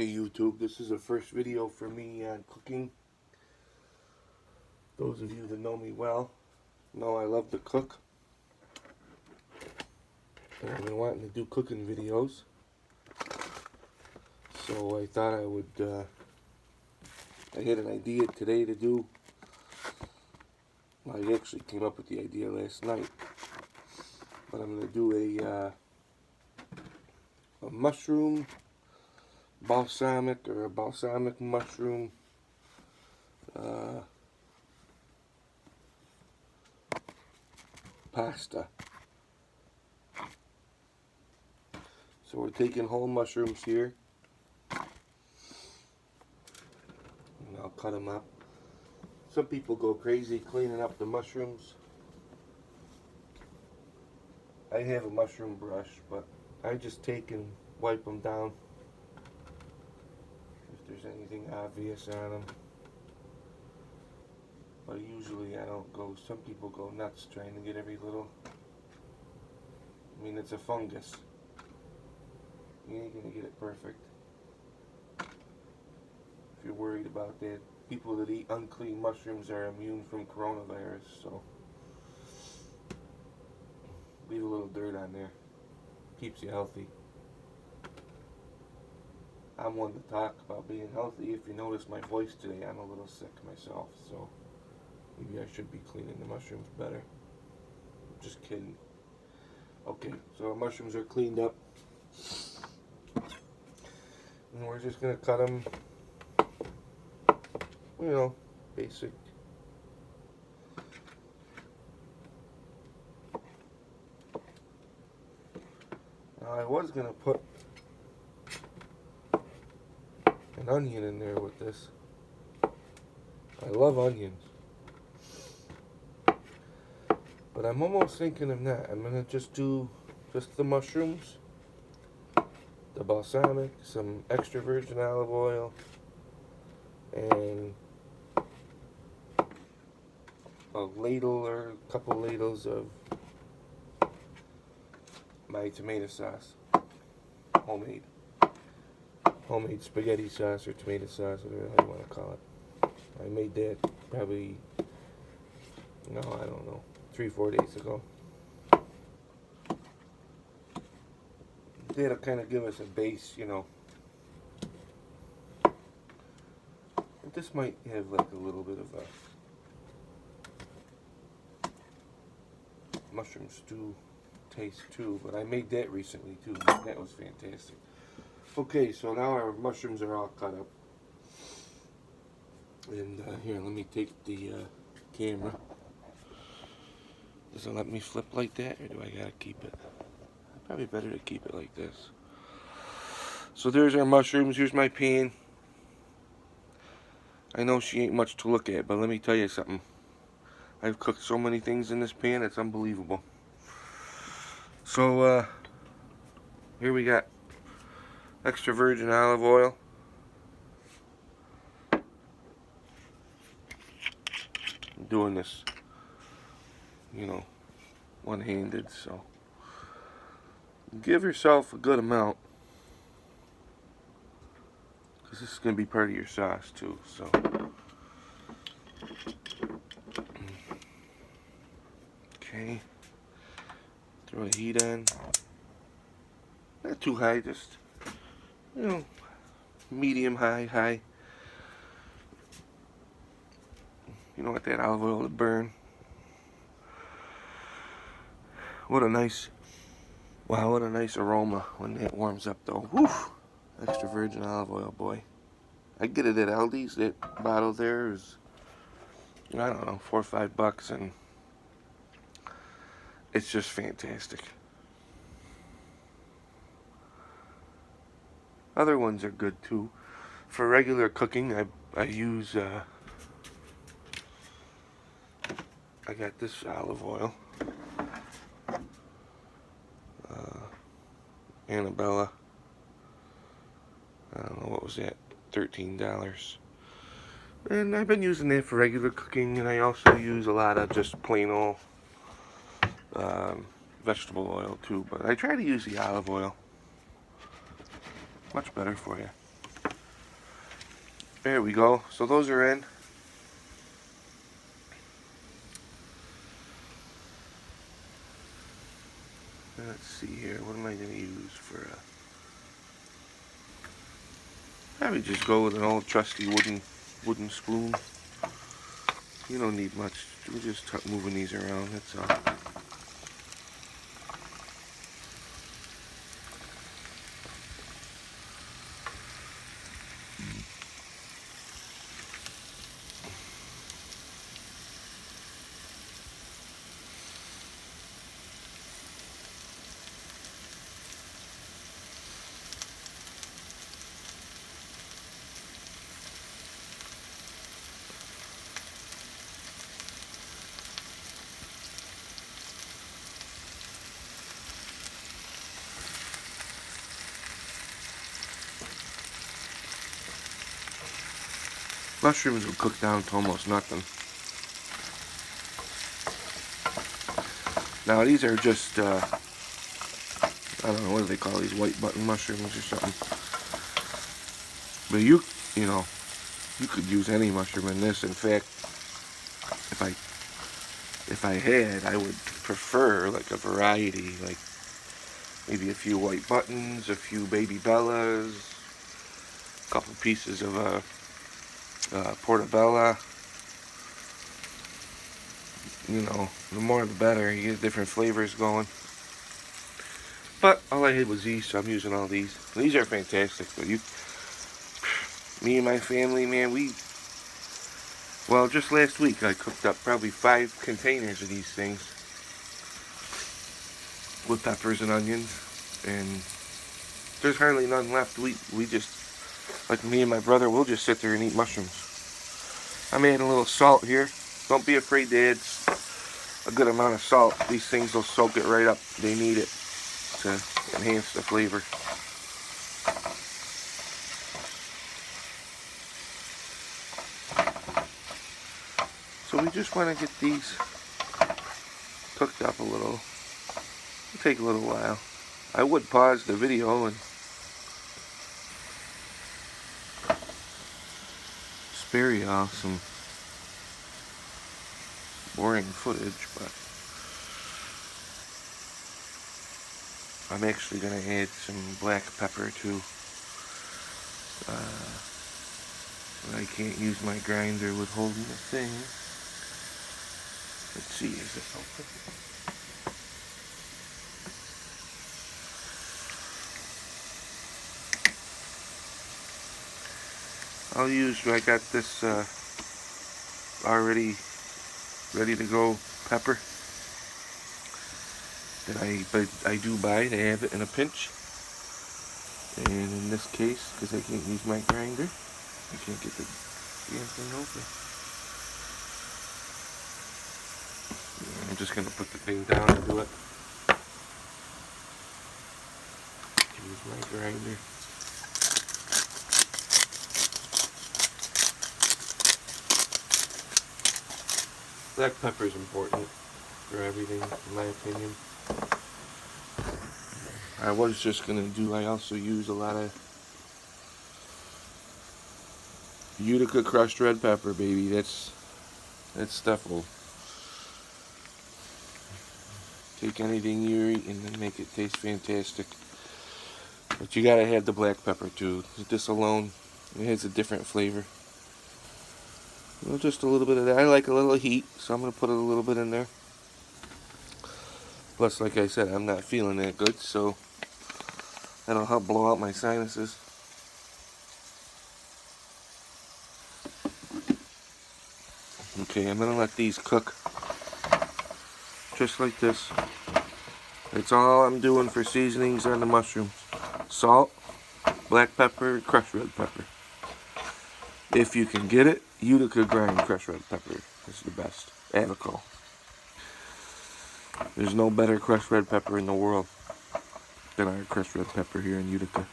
Okay, YouTube, this is the first video for me on cooking. Those of you that know me well know I love to cook. And I've been wanting to do cooking videos. So I thought I would, I had an idea today to do. Well, I actually came up with the idea last night. But I'm going to do a mushroom balsamic, or a balsamic mushroom pasta. So we're taking whole mushrooms here, and I'll cut them up. Some people go crazy cleaning up the mushrooms. I have a mushroom brush, but I just take and wipe them down if there's anything obvious on them. But usually I don't go. Some people go nuts trying to get every little. I mean, it's a fungus. You ain't gonna get it perfect. If you're worried about that, people that eat unclean mushrooms are immune from coronavirus, so leave a little dirt on there. Keeps you healthy. I'm one to talk about being healthy. If you notice my voice today, I'm a little sick myself, so maybe I should be cleaning the mushrooms better. Just kidding. Okay, so our mushrooms are cleaned up. And we're just going to cut them, you know, basic. Now I was going to put an onion in there with this. I love onions. But I'm almost thinking of not. I'm going to just do just the mushrooms, the balsamic, some extra virgin olive oil, and a ladle or a couple ladles of my tomato sauce. Homemade spaghetti sauce or tomato sauce, whatever you want to call it. I made that probably, no, I don't know, 3-4 days ago. That'll kind of give us a base, you know. This might have like a little bit of a mushroom stew taste too, but I made that recently too. That was fantastic. Okay, so now our mushrooms are all cut up. And here, let me take the camera. Does it let me flip like that, or do I gotta keep it? Probably better to keep it like this. So there's our mushrooms. Here's my pan. I know she ain't much to look at, but let me tell you something. I've cooked so many things in this pan, it's unbelievable. So here we got extra virgin olive oil. I'm doing this, you know, one-handed, so give yourself a good amount, because this is going to be part of your sauce too. So okay, throw the heat on. Not too high, just, you know, medium high. You don't want that olive oil to burn. What a nice, wow, what a nice aroma when that warms up though. Whew! Extra virgin olive oil, boy. I get it at Aldi's. That bottle there is, I don't know, $4 or $5, and it's just fantastic. Other ones are good too. For regular cooking, I use, I got this olive oil. Annabella. I don't know, what was that? $13. And I've been using that for regular cooking, and I also use a lot of just plain old vegetable oil too. But I try to use the olive oil. Much better for you. There we go. So those are in. Let's see here. What am I going to use for a... Probably just go with an old trusty wooden spoon. You don't need much. We're just moving these around, that's all. Mushrooms will cook down to almost nothing. Now these are just, I don't know, what do they call these, white button mushrooms or something. But you know, you could use any mushroom in this. In fact, if I had, I would prefer like a variety, like maybe a few white buttons, a few baby bellas, a couple pieces of portobello. You know, the more the better. You get different flavors going. But all I had was these, so I'm using all these. These are fantastic. But me and my family, man, well, just last week I cooked up probably 5 containers of these things with peppers and onions, and there's hardly none left. We just, like me and my brother, we'll just sit there and eat mushrooms. I'm adding a little salt here. Don't be afraid to add a good amount of salt. These things will soak it right up. They need it to enhance the flavor. So we just want to get these cooked up a little. It'll take a little while. I would pause the video and spare y'all some boring footage, but I'm actually going to add some black pepper too. I can't use my grinder with holding the thing. Let's see, is it open? I got this already ready to go pepper that I do buy. They have it in a pinch. And in this case, because I can't use my grinder, I can't get the damn thing open. I'm just going to put the thing down and do it. Use my grinder. Black pepper is important for everything, in my opinion. I was just going to do, I also use a lot of Utica crushed red pepper, baby. That stuff will take anything you're eating and make it taste fantastic. But you gotta have the black pepper too. This alone, it has a different flavor. Well, just a little bit of that. I like a little heat, so I'm gonna put a little bit in there. Plus, like I said, I'm not feeling that good, so that'll help blow out my sinuses. Okay, I'm gonna let these cook just like this. That's all I'm doing for seasonings on the mushrooms. Salt, black pepper, crushed red pepper. If you can get it, Utica grind crushed red pepper is the best. Avoco. There's no better crushed red pepper in the world than our crushed red pepper here in Utica.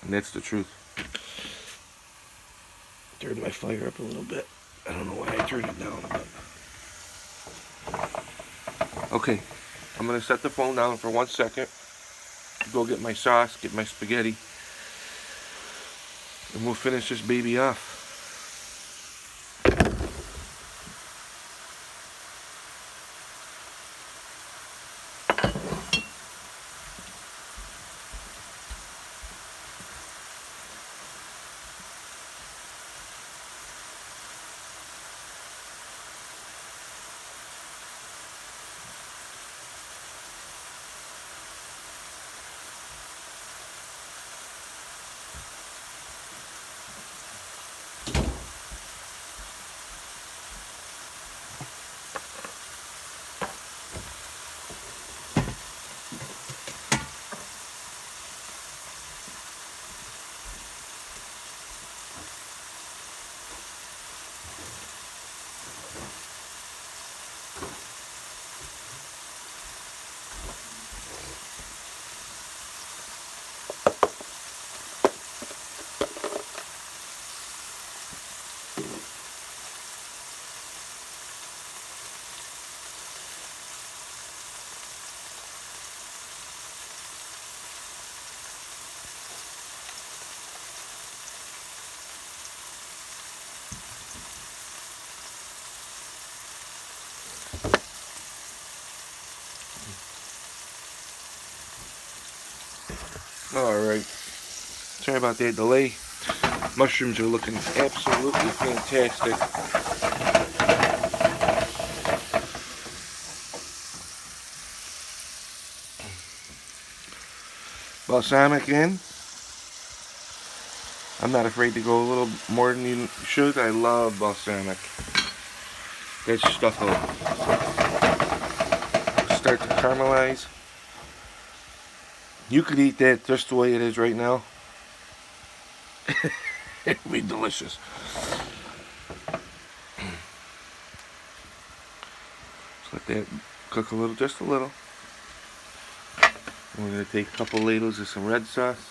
And that's the truth. Turned my fire up a little bit. I don't know why I turned it down, but... Okay, I'm going to set the phone down for 1 second. Go get my sauce, get my spaghetti. And we'll finish this baby off. Alright, sorry about that delay. Mushrooms are looking absolutely fantastic. Balsamic in. I'm not afraid to go a little more than you should. I love balsamic. That stuff will start to caramelize. You could eat that just the way it is right now. It'd be delicious. Just let that cook a little, just a little. And we're going to take a couple ladles of some red sauce,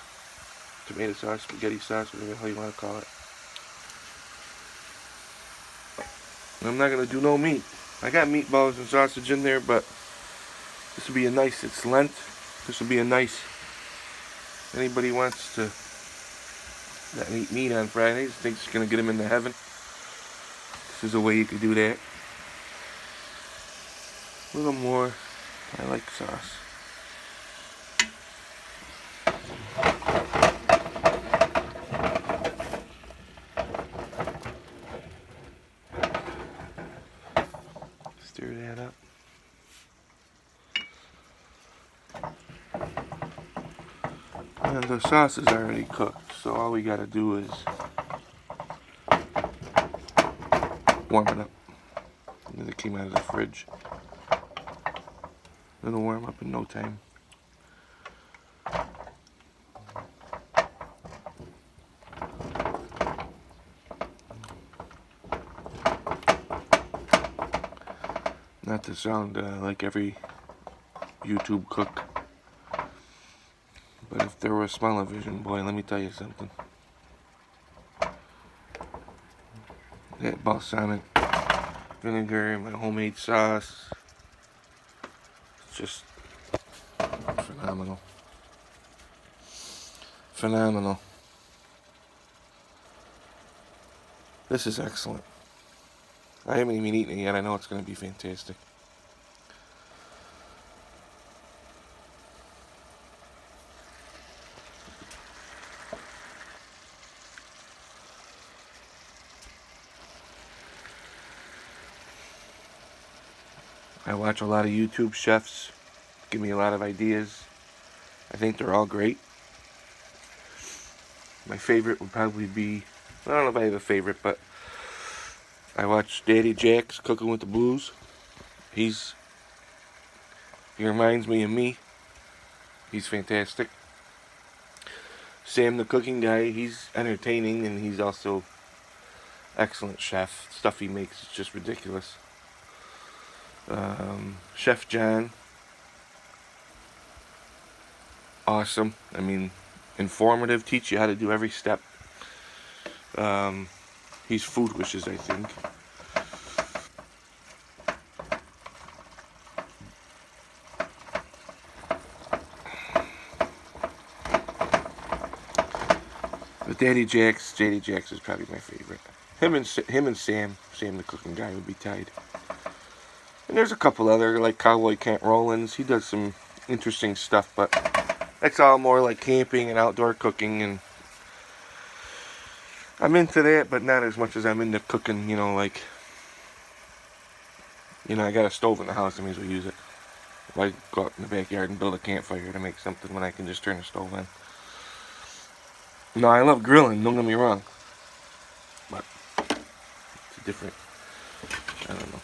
tomato sauce, spaghetti sauce, whatever the hell you want to call it. And I'm not going to do no meat. I got meatballs and sausage in there, but this will be a nice, it's Lent. This will be a nice, anybody wants to not eat meat on Fridays, thinks it's going to get them into heaven. This is a way you could do that. A little more. I like sauce. Stir that up. And the sauce is already cooked, so all we gotta do is warm it up. And it came out of the fridge. It'll warm up in no time. Not to sound like every YouTube cook, but if there was smell-o-vision, boy, let me tell you something. That balsamic vinegar, my homemade sauce, it's just phenomenal. Phenomenal. This is excellent. I haven't even eaten it yet. I know it's going to be fantastic. I watch a lot of YouTube chefs, give me a lot of ideas. I think they're all great. My favorite would probably be, I don't know if I have a favorite, but I watch Daddy Jack's Cooking with the Blues. He reminds me of me. He's fantastic. Sam the Cooking Guy, he's entertaining and he's also excellent chef. Stuff he makes is just ridiculous. Chef John, awesome. I mean, informative, teach you how to do every step. He's Food Wishes, I think. Daddy Jax is probably my favorite. Him and Sam the cooking guy, would be tied. And there's a couple other, like Cowboy Kent Rollins. He does some interesting stuff, but that's all more like camping and outdoor cooking, and I'm into that, but not as much as I'm into cooking, you know, like, you know, I got a stove in the house, I may as well use it. Why go out in the backyard and build a campfire to make something when I can just turn the stove on? No, I love grilling, don't get me wrong. But it's a different, I don't know.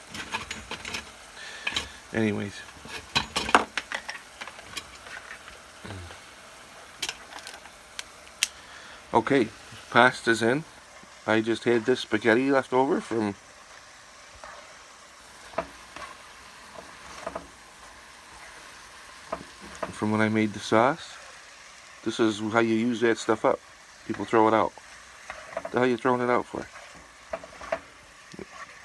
Anyways. Okay, pasta's in. I just had this spaghetti left over from when I made the sauce. This is how you use that stuff up. People throw it out. What the hell are you throwing it out for?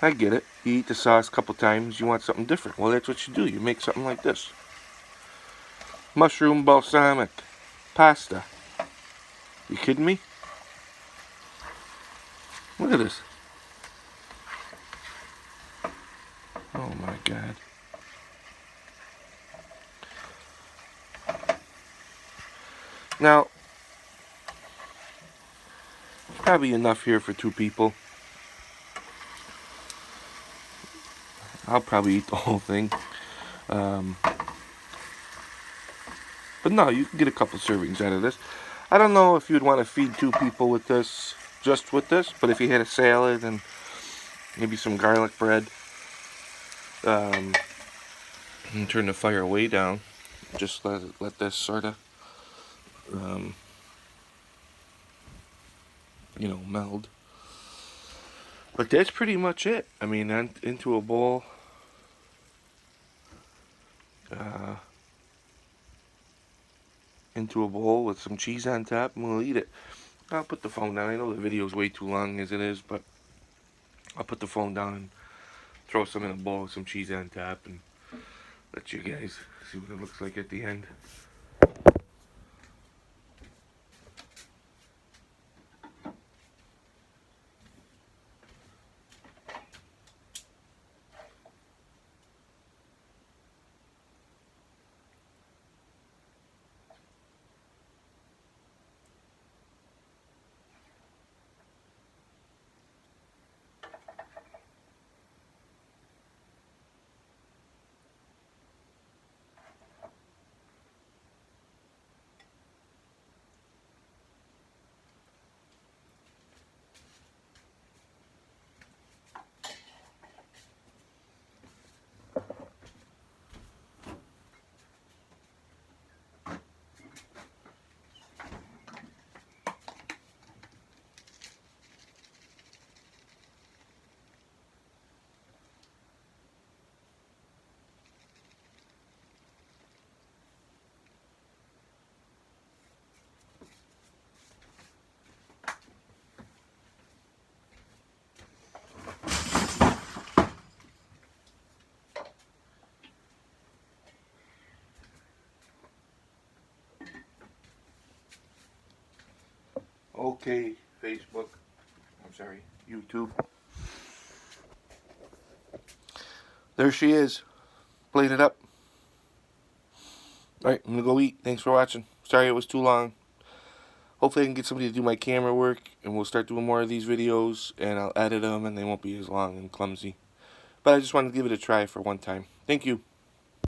I get it. You eat the sauce a couple times, you want something different. Well, that's what you do. You make something like this. Mushroom balsamic pasta. You kidding me? Look at this. Oh my God. Now, probably enough here for 2 people. I'll probably eat the whole thing. But no, you can get a couple servings out of this. I don't know if you'd want to feed 2 people with this, just with this, but if you had a salad and maybe some garlic bread, and turn the fire way down, just let this sort of, you know, meld. But that's pretty much it. I mean, into a bowl. Into a bowl with some cheese on top, and we'll eat it. I'll put the phone down. I know the video's way too long as it is, but I'll put the phone down and throw some in a bowl with some cheese on top and let you guys see what it looks like at the end. Okay, Facebook. I'm sorry, YouTube. There she is. Played it up. Alright, I'm gonna go eat. Thanks for watching. Sorry it was too long. Hopefully I can get somebody to do my camera work, and we'll start doing more of these videos, and I'll edit them, and they won't be as long and clumsy. But I just wanted to give it a try for one time. Thank you.